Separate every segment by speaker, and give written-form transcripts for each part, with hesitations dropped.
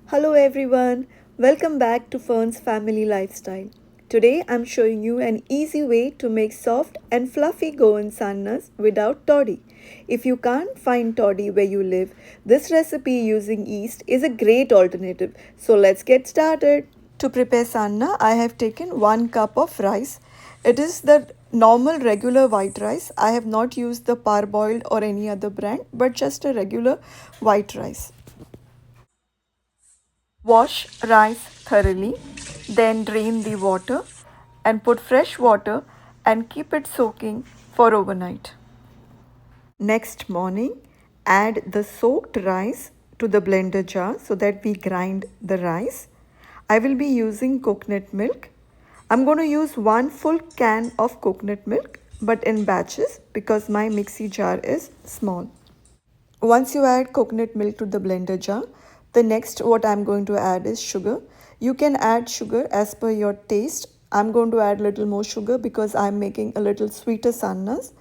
Speaker 1: Hello everyone, welcome back to Fern's Family Lifestyle. Today I'm showing you an easy way to make soft and fluffy Goan Sannas without toddy. If you can't find toddy where you live, this recipe using yeast is a great alternative. So let's get started. To prepare sanna, I have taken 1 cup of rice. It is the normal regular white rice. I have not used the parboiled or any other brand, but just a regular white rice. Wash rice thoroughly, then drain the water and put fresh water and keep it soaking for overnight. Next morning, add the soaked rice to the blender jar so that we grind the rice. I will be using coconut milk. I'm going to use 1 full can of coconut milk but in batches because my mixie jar is small. Once you add coconut milk to the blender jar, the next what I'm going to add is sugar. You can add sugar as per your taste. I'm going to add little more sugar because I'm making a little sweeter sannas.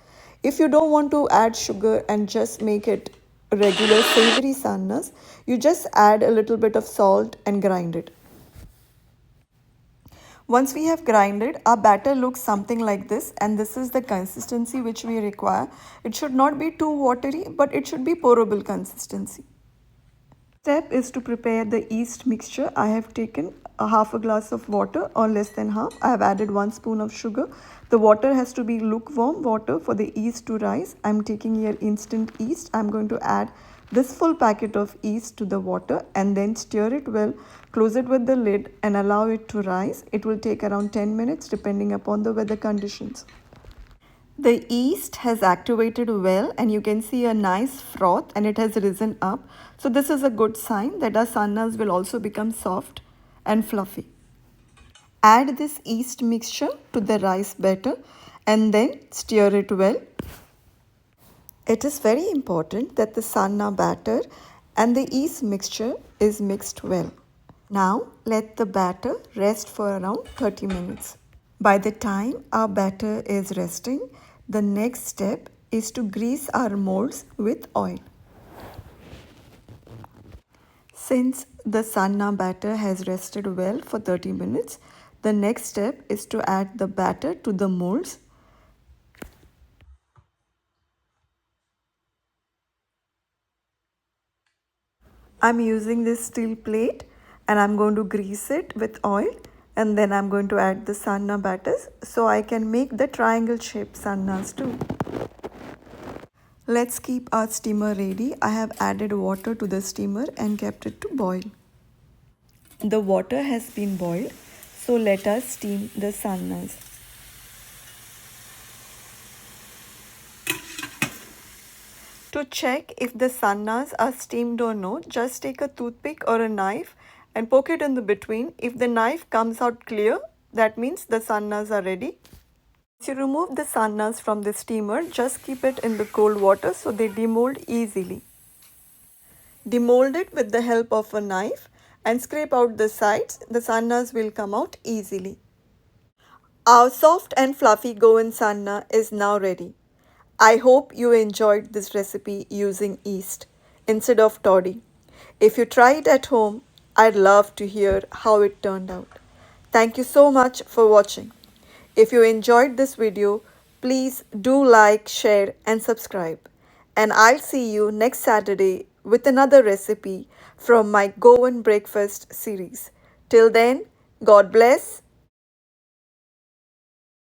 Speaker 1: If you don't want to add sugar and just make it regular savory sannas, you just add a little bit of salt and grind it. Once we have grinded, our batter looks something like this, and this is the consistency which we require. It should not be too watery, but it should be pourable consistency. Step is to prepare the yeast mixture. I have taken a half a glass of water or less than half. I have added 1 spoon of sugar. The water has to be lukewarm water for the yeast to rise. I'm taking here instant yeast. I'm going to add this full packet of yeast to the water and then stir it well. Close it with the lid and allow it to rise. It will take around 10 minutes depending upon the weather conditions. The yeast has activated well and you can see a nice froth and it has risen up. So this is a good sign that our sannas will also become soft and fluffy. Add this yeast mixture to the rice batter and then stir it well. It is very important that the sanna batter and the yeast mixture is mixed well. Now let the batter rest for around 30 minutes. By the time our batter is resting, the next step is to grease our molds with oil. Since the sanna batter has rested well for 30 minutes, the next step is to add the batter to the molds. I'm using this steel plate and I'm going to grease it with oil, and then I'm going to add the sanna batters so I can make the triangle shaped sannas too. Let's keep our steamer ready. I have added water to the steamer and kept it to boil. The water has been boiled, so let us steam the sannas. To check if the sannas are steamed or no, just take a toothpick or a knife and poke it in the between. If the knife comes out clear, that means the sannas are ready. Once you remove the sannas from the steamer, just keep it in the cold water so they demold easily. Demold it with the help of a knife and scrape out the sides. The sannas will come out easily. Our soft and fluffy Goan sanna is now ready. I hope you enjoyed this recipe using yeast instead of toddy. If you try it at home, I'd love to hear how it turned out. Thank you so much for watching. If you enjoyed this video, please do like, share and subscribe. And I'll see you next Saturday with another recipe from my Goan Breakfast series. Till then, God bless